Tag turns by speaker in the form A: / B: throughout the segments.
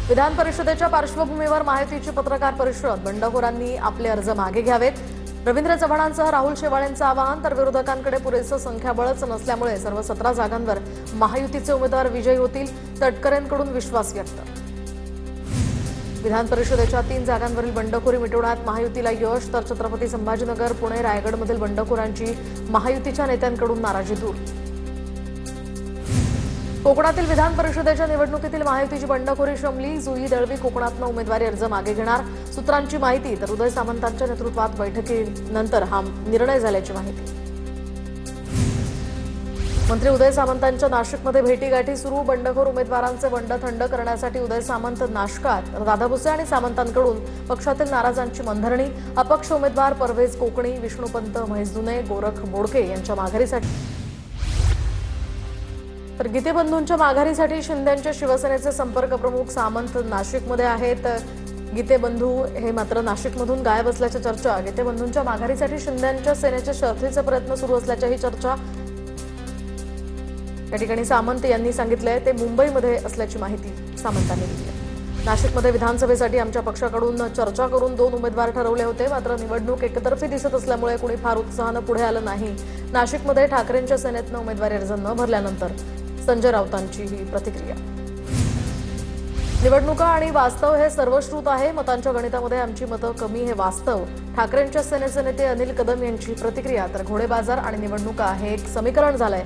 A: विधान परिषदेच्या पार्श्वभूमीवर महायुतीची पत्रकार परिषद. बंडखोरांनी आपले अर्ज मागे घ्यावेत. रवींद्र चव्हाणांसह राहुल शेवाळेंचं आवाहन. तर विरोधकांकडे पुरेसं संख्याबळच नसल्यामुळे सर्व 17 जागांवर महायुतीचे उमेदवार विजयी होतील. तटकरेंकडून विश्वास व्यक्त. विधान परिषदेच्या 3 जागांवरील बंडखोरी मिटवण्यात महायुतीला यश. तर छत्रपती संभाजीनगर, पुणे, रायगडमधील बंडखोरांची महायुतीच्या नेत्यांकडून नाराजी दूर. कोकणातील विधान परिषदेच्या निवडणुकीतील महायुतीची बंडखोरी शमली. जुई दळवी कोकणातनं उमेदवारी अर्ज मागे घेणार. सूत्रांची माहिती. तर उदय सामंतांच्या नेतृत्वात बैठकीनंतर हा निर्णय झाल्याची माहिती. मंत्री उदय सामंतांच्या नाशिकमध्ये भेटीगाठी सुरू. बंडखोर उमेदवारांचे बंड थंड करण्यासाठी उदय सामंत नाशकात. दादा भुसे आणि सामंतांकडून पक्षातील नाराजांची मनधरणी. अपक्ष उमेदवार परवेज कोकणी, विष्णुपंत, महेश दुने, गोरख बोडके यांच्या माघारीसाठी. तर गीतेबंधूंच्या माघारीसाठी शिंदेंच्या शिवसेनेचे संपर्क प्रमुख सामंत नाशिकमध्ये आहेत. गीतेबंधू हे मात्र नाशिकमधून गायब असल्याच्या चर्चा. गीतेबंधूंच्या माघारीसाठी शिंदेंच्या सेनेचे शर्थीचे प्रयत्न सुरू असल्याच्याही चर्चा. या ठिकाणी सामंत यांनी सांगितलंय ते मुंबईमध्ये असल्याची माहिती सामंतांनी दिली आहे. नाशिकमध्ये विधानसभेसाठी आमच्या पक्षाकडून चर्चा करून 2 उमेदवार ठरवले होते. मात्र निवडणूक एकतर्फी दिसत असल्यामुळे कुणी फार उत्साहानं पुढे आलं नाही. नाशिकमध्ये ठाकरेंच्या सेनेतनं उमेदवारी अर्ज न भरल्यानंतर संजय राऊतांची ही प्रतिक्रिया. निवडणुका आणि वास्तव हे सर्वश्रुत आहे. मतांच्या गणितामध्ये आमची मतं कमी हे वास्तव. ठाकरेंच्या सेनेचे नेते अनिल कदम यांची प्रतिक्रिया. तर घोडे बाजार आणि निवडणुका हे एक समीकरण झालंय.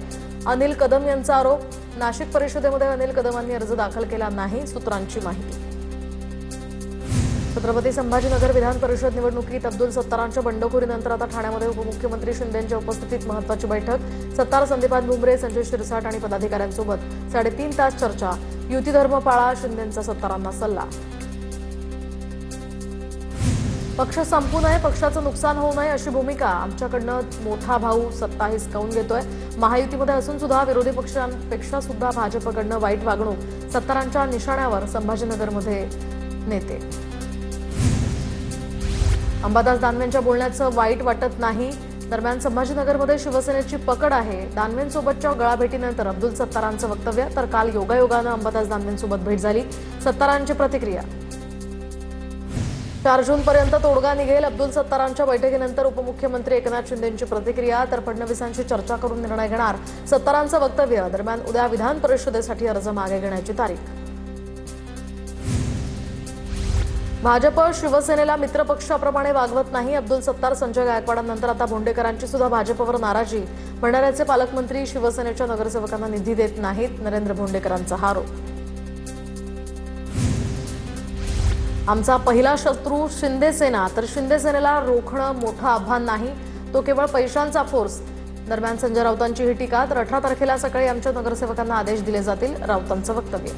A: अनिल कदम यांचा आरोप. नाशिक परिषदेमध्ये अनिल कदमांनी अर्ज दाखल केला नाही. सूत्रांची माहिती. छत्रपती संभाजीनगर विधान परिषद निवडणुकीत अब्दुल सत्तारांच्या बंडखोरीनंतर आता ठाण्यामध्ये उपमुख्यमंत्री शिंदेंच्या उपस्थितीत महत्त्वाची बैठक. सत्तार, संदीपान भुमरे, संजय शिरसाट आणि पदाधिकाऱ्यांसोबत 3.5 तास चर्चा. युती धर्म पाळा, शिंदेंचा सत्तारांना सल्ला. पक्ष संपू नये, पक्षाचं नुकसान होऊ नये अशी भूमिका. आमच्याकडनं मोठा भाऊ सत्ता हिसकावून घेतोय. महायुतीमध्ये असून सुद्धा विरोधी पक्षांपेक्षा सुद्धा भाजपकडनं वाईट वागणूक. सत्तारांच्या निशाण्यावर संभाजीनगरमध्ये नेते. अंबादास दानवेंच्या बोलण्याचं वाईट वाटत नाही. दरम्यान संभाजीनगरमध्ये शिवसेनेची पकड आहे. दानवेंसोबतच्या गळाभेटीनंतर अब्दुल सत्तारांचं वक्तव्य. तर काल योगायोगानं अंबादास दानवेंसोबत भेट झाली. सत्तारांची प्रतिक्रिया. 4 जूनपर्यंत तोडगा निघेल. अब्दुल सत्तारांच्या बैठकीनंतर उपमुख्यमंत्री एकनाथ शिंदेंची प्रतिक्रिया. तर फडणवीसांशी चर्चा करून निर्णय घेणार. सत्तारांचं वक्तव्य. दरम्यान उद्या विधान परिषदेसाठी अर्ज मागे घेण्याची तारीख. भाजप शिवसेनेला मित्रपक्षाप्रमाणे वागवत नाही. अब्दुल सत्तार, संजय गायकवाडांनंतर आता भोंडेकरांची सुद्धा भाजपवर नाराजी. भंडाऱ्याचे पालकमंत्री शिवसेनेच्या नगरसेवकांना निधी देत नाहीत. नरेंद्र भोंडेकरांचा हा आरोप. आमचा पहिला शत्रू शिंदे सेना. तर शिंदे सेनेला रोखणं मोठं आव्हान नाही, तो केवळ पैशांचा फोर्स. दरम्यान संजय राऊतांची ही टीका. तर 18 तारखेला सकाळी आमच्या नगरसेवकांना आदेश दिले जातील. राऊतांचं वक्तव्य.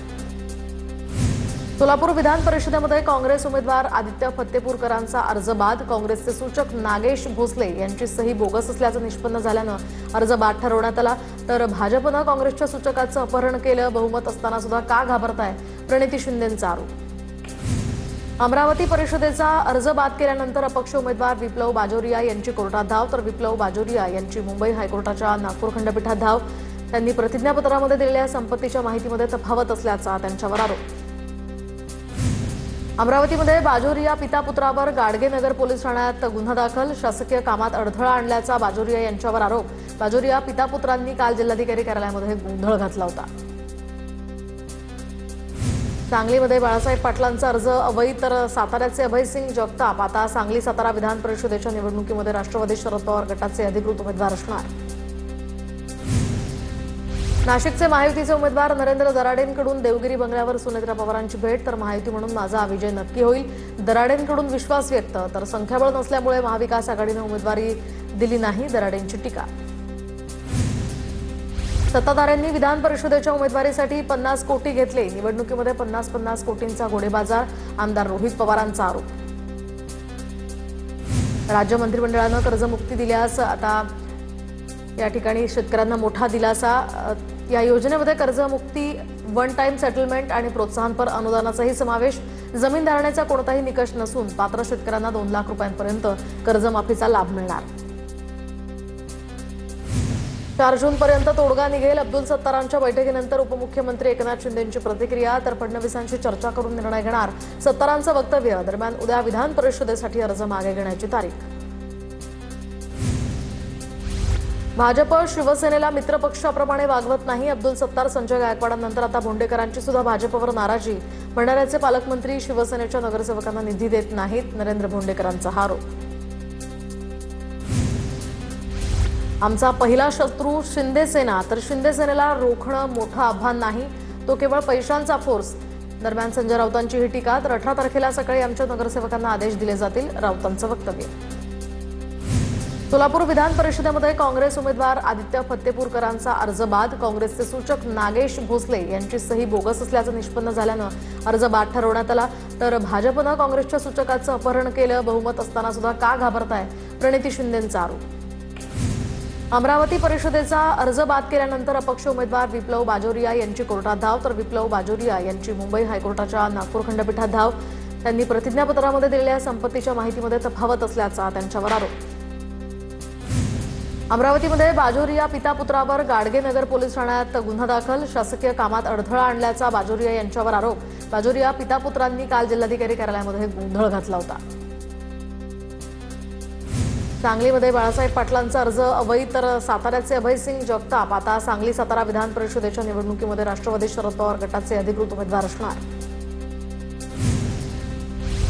A: सोलापूर विधान परिषदेमध्ये काँग्रेस उमेदवार आदित्य फत्तेपूरकरांचा अर्ज बाद. काँग्रेसचे सूचक नागेश भोसले यांची सही बोगस असल्याचं निष्पन्न झाल्यानं अर्ज बाद ठरवण्यात आला. तर भाजपनं काँग्रेसच्या सूचकाचं अपहरण केलं. बहुमत असताना सुद्धा का घाबरताय, प्रणिती शिंदेंचा आरोप. अमरावती परिषदेचा अर्ज बाद केल्यानंतर अपक्ष उमेदवार विप्लव बाजोरिया यांची कोर्टात धाव. तर विप्लव बाजोरिया यांची मुंबई हायकोर्टाच्या नागपूर खंडपीठात धाव. त्यांनी प्रतिज्ञापत्रामध्ये दिलेल्या संपत्तीच्या माहितीमध्ये तफावत असल्याचा त्यांच्यावर आरोप. अमरावतीमध्ये बाजोरिया पिता पुत्रावर गाडगेनगर पोलीस ठाण्यात गुन्हा दाखल. शासकीय कामात अडथळा आणल्याचा बाजोरिया यांच्यावर आरोप. बाजोरिया पिता पुत्रांनी काल जिल्हाधिकारी कार्यालयामध्ये गोंधळ घातला होता. सांगलीमध्ये बाळासाहेब पाटलांचा अर्ज अवैध. तर साताऱ्याचे अभयसिंग जगताप आता सांगली सातारा विधान परिषदेच्या निवडणुकीमध्ये राष्ट्रवादी शरद पवार गटाचे अधिकृत उमेदवार असणार. नाशिकचे महायुतीचे उमेदवार नरेंद्र दराडेंकडून देवगिरी बंगल्यावर सुनेत्रा पवारांची भेट. तर महायुती म्हणून माझा विजय नक्की होईल. दराडेंकडून विश्वास व्यक्त. तर संख्याबळ नसल्यामुळे महाविकास आघाडीनं उमेदवारी दिली नाही. दराडेंची टीका. सत्ताधाऱ्यांनी विधान परिषदेच्या उमेदवारीसाठी 50 कोटी घेतले. निवडणुकीमध्ये 50 कोटींचा घोडेबाजार. आमदार रोहित पवारांचा आरोप. राज्य मंत्रिमंडळानं कर्जमुक्ती दिल्यास आता या ठिकाणी शेतकऱ्यांना मोठा दिलासा. या योजनेमध्ये कर्जमुक्ती, वन टाइम सेटलमेंट आणि प्रोत्साहनपर अनुदानाचाही समावेश. जमीन धारणेचा कोणताही निकष नसून पात्र शेतकऱ्यांना 2 लाख रुपयांपर्यंत कर्जमाफीचा लाभ मिळणार. 4 जूनपर्यंत तोडगा निघेल. अब्दुल सत्तारांच्या बैठकीनंतर उपमुख्यमंत्री एकनाथ शिंदेंची प्रतिक्रिया. तर फडणवीसांशी चर्चा करून निर्णय घेणार. सत्तारांचं वक्तव्य. दरम्यान उद्या विधान परिषदेसाठी अर्ज मागे घेण्याची तारीख. भाजप शिवसेनेला मित्रपक्षाप्रमाणे वागवत नाही. अब्दुल सत्तार, संजय गायकवाडांनंतर आता भोंडेकरांची सुद्धा भाजपवर नाराजी. भंडाऱ्याचे पालकमंत्री शिवसेनेच्या नगरसेवकांना निधी देत नाहीत. नरेंद्र भोंडेकरांचा हा आरोप. आमचा पहिला शत्रू शिंदेसेना, तर शिंदेसेनेला रोखणं मोठं आव्हान नाही, तो केवळ पैशांचा फोर्स. दरम्यान संजय राऊतांची ही टीका. तर 18 तारखेला सकाळी आमच्या नगरसेवकांना आदेश दिले जातील, राऊतांचं वक्तव्य. सोलापूर विधान परिषदेमध्ये काँग्रेस उमेदवार आदित्य फत्तेपूरकरांचा अर्ज बाद. काँग्रेसचे सूचक नागेश भोसले यांची सही बोगस असल्याचं निष्पन्न झाल्यानं अर्ज बाद ठरवण्यात आला. तर भाजपनं काँग्रेसच्या सूचकाचं अपहरण केलं. बहुमत असताना सुद्धा का घाबरताय, प्रणिती शिंदेंचा आरोप. अमरावती परिषदेचा अर्ज बाद केल्यानंतर अपक्ष उमेदवार विप्लव बाजोरिया यांची कोर्टात धाव. तर विप्लव बाजोरिया यांची मुंबई हायकोर्टाच्या नागपूर खंडपीठात धाव. त्यांनी प्रतिज्ञापत्रामध्ये दिलेल्या संपत्तीच्या माहितीमध्ये तफावत असल्याचा त्यांच्यावर आरोप. अमरावतीमध्ये बाजोरिया पिता पुत्रावर गाडगेनगर पोलीस ठाण्यात गुन्हा दाखल. शासकीय कामात अडथळा आणल्याचा बाजोरिया यांच्यावर आरोप. बाजोरिया पिता पुत्रांनी काल जिल्हाधिकारी कार्यालयामध्ये गोंधळ घातला होता. सांगलीमध्ये बाळासाहेब पाटलांचा अर्ज अवैध. तर साताऱ्याचे अभयसिंग जगताप आता सांगली सातारा विधान परिषदेच्या निवडणुकीमध्ये राष्ट्रवादी शरद पवार गटाचे अधिकृत उमेदवार असणार.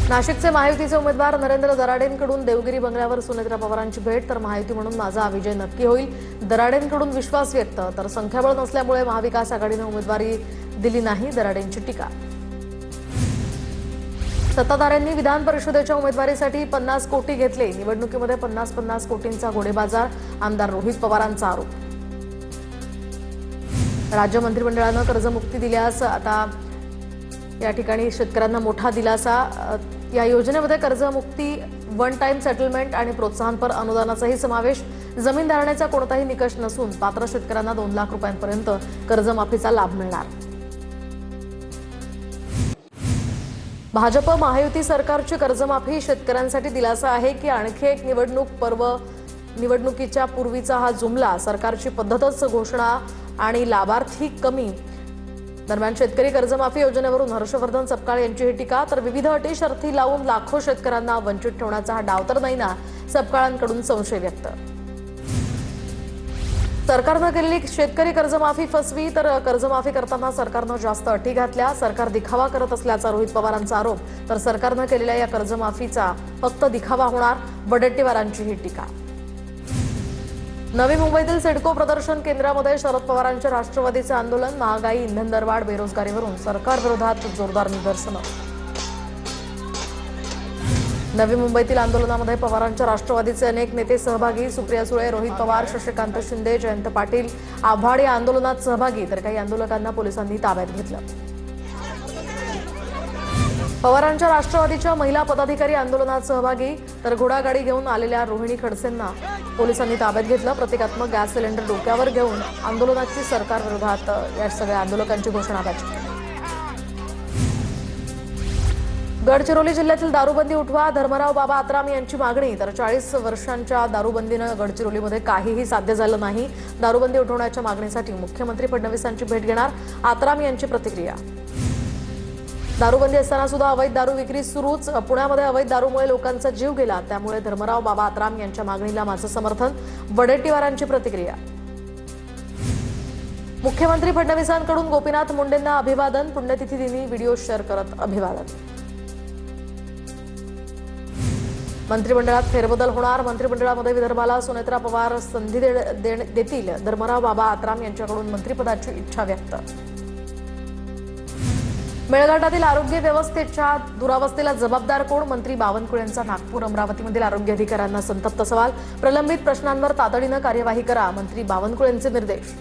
A: नाशिकचे महायुतीचे उमेदवार नरेंद्र दराडेंकडून देवगिरी बंगल्यावर सुनेत्रा पवारांची भेट. तर महायुती म्हणून माझा विजय नक्की होईल, दराडेंकडून विश्वास व्यक्त. तर संख्याबळ नसल्यामुळे महाविकास आघाडीनं उमेदवारी दिली नाही, दराडेंची टीका. सत्ताधाऱ्यांनी विधान परिषदेच्या उमेदवारीसाठी 50 कोटी घेतले. निवडणुकीमध्ये 50 कोटींचा घोडेबाजार. आमदार रोहित पवारांचा आरोप. राज्य मंत्रिमंडळानं कर्जमुक्ती दिल्यास आता या ठिकाणी शेतकऱ्यांना मोठा दिलासा. या योजनेमध्ये कर्जमुक्ती, वन टाइम सेटलमेंट आणि प्रोत्साहनपर अनुदानाचाही समावेश. जमीन धारण्याचा कोणताही निकष नसून पात्र शेतकऱ्यांना 2 लाख रुपयांपर्यंत कर्जमाफीचा लाभ मिळणार. भाजप महायुती सरकारची कर्जमाफी शेतकऱ्यांसाठी दिलासा आहे की आणखी एक निवडणूक पर्व? निवडणुकीच्या पूर्वीचा हा जुमला. सरकारची पद्धतच घोषणा आणि लाभार्थी कमी. दरम्यान शेतकरी कर्जमाफी योजनेवरून हर्षवर्धन सपकाळ यांची ही टीका. तर विविध अटी शर्ती लावून लाखो शेतकऱ्यांना वंचित ठेवण्याचा हा डाव तर नाही ना, सपकाळांकडून संशय व्यक्त. सरकारनं केलेली शेतकरी कर्जमाफी फसवी. तर कर्जमाफी करताना सरकारनं जास्त अटी घातल्या. सरकार दिखावा करत असल्याचा रोहित पवारांचा आरोप. तर सरकारनं केलेल्या या कर्जमाफीचा फक्त दिखावा होणार, वडेट्टीवारांची ही टीका. नवी मुंबईतील सिडको प्रदर्शन केंद्रामध्ये शरद पवारांच्या राष्ट्रवादीचे आंदोलन. महागाई, इंधन दरवाढ, बेरोजगारीवरून सरकारविरोधात जोरदार निदर्शनं. नवी मुंबईतील आंदोलनामध्ये पवारांच्या राष्ट्रवादीचे अनेक नेते सहभागी. सुप्रिया सुळे, रोहित पवार, शशिकांत शिंदे, जयंत पाटील, आव्हाड या आंदोलनात सहभागी. तर काही आंदोलकांना पोलिसांनी ताब्यात घेतलं. पवारांच्या राष्ट्रवादीच्या महिला पदाधिकारी आंदोलनात सहभागी. तर घोडागाडी घेऊन आलेल्या रोहिणी खडसेंना पोलिसांनी ताब्यात घेतलं. प्रतिकात्मक गॅस सिलेंडर डोक्यावर घेऊन आंदोलनाची सरकारविरोधात या सगळ्या आंदोलकांची घोषणाबाजी. गडचिरोली जिल्ह्यातील दारूबंदी उठवा, धर्मराव बाबा आत्राम यांची मागणी. तर 40 वर्षांच्या दारूबंदीनं गडचिरोलीमध्ये काहीही साध्य झालं नाही. दारूबंदी उठवण्याच्या मागणीसाठी मुख्यमंत्री फडणवीसांची भेट घेणार, आत्राम यांची प्रतिक्रिया. दारूबंदी असताना सुद्धा अवैध दारू विक्री सुरूच. पुण्यामध्ये अवैध दारूमुळे लोकांचा जीव गेला, त्यामुळे धर्मराव बाबा आत्राम यांच्या मागणीला माझं समर्थन, वडेट्टीवारांची प्रतिक्रिया. मुख्यमंत्री फडणवीसांकडून गोपीनाथ मुंडेंना अभिवादन. पुण्यतिथी दिनी व्हिडिओ शेअर करत अभिवादन. मंत्रिमंडळात फेरबदल होणार. मंत्रिमंडळामध्ये विदर्भाला सुनेत्रा पवार संधी देतील. धर्मराव बाबा आत्राम यांच्याकडून मंत्रिपदाची इच्छा व्यक्त. मेळघाटातील आरोग्य व्यवस्थेच्या दुरावस्थेला जबाबदार कोण? मंत्री बावनकुळेंचा नागपूर. अमरावतीमधील आरोग्य अधिकाऱ्यांना संतप्त सवाल. प्रलंबित प्रश्नांवर तातडीनं कार्यवाही करा, मंत्री बावनकुळेंचे निर्देश.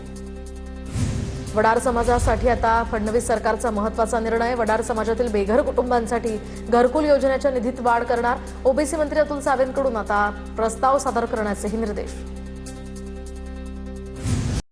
A: वडार समाजासाठी आता फडणवीस सरकारचा महत्त्वाचा निर्णय. वडार समाजातील बेघर कुटुंबांसाठी घरकुल योजनेच्या निधीत वाढ करणार. ओबीसी मंत्री अतुल सावेंकडून आता प्रस्ताव सादर करण्याचेही निर्देश.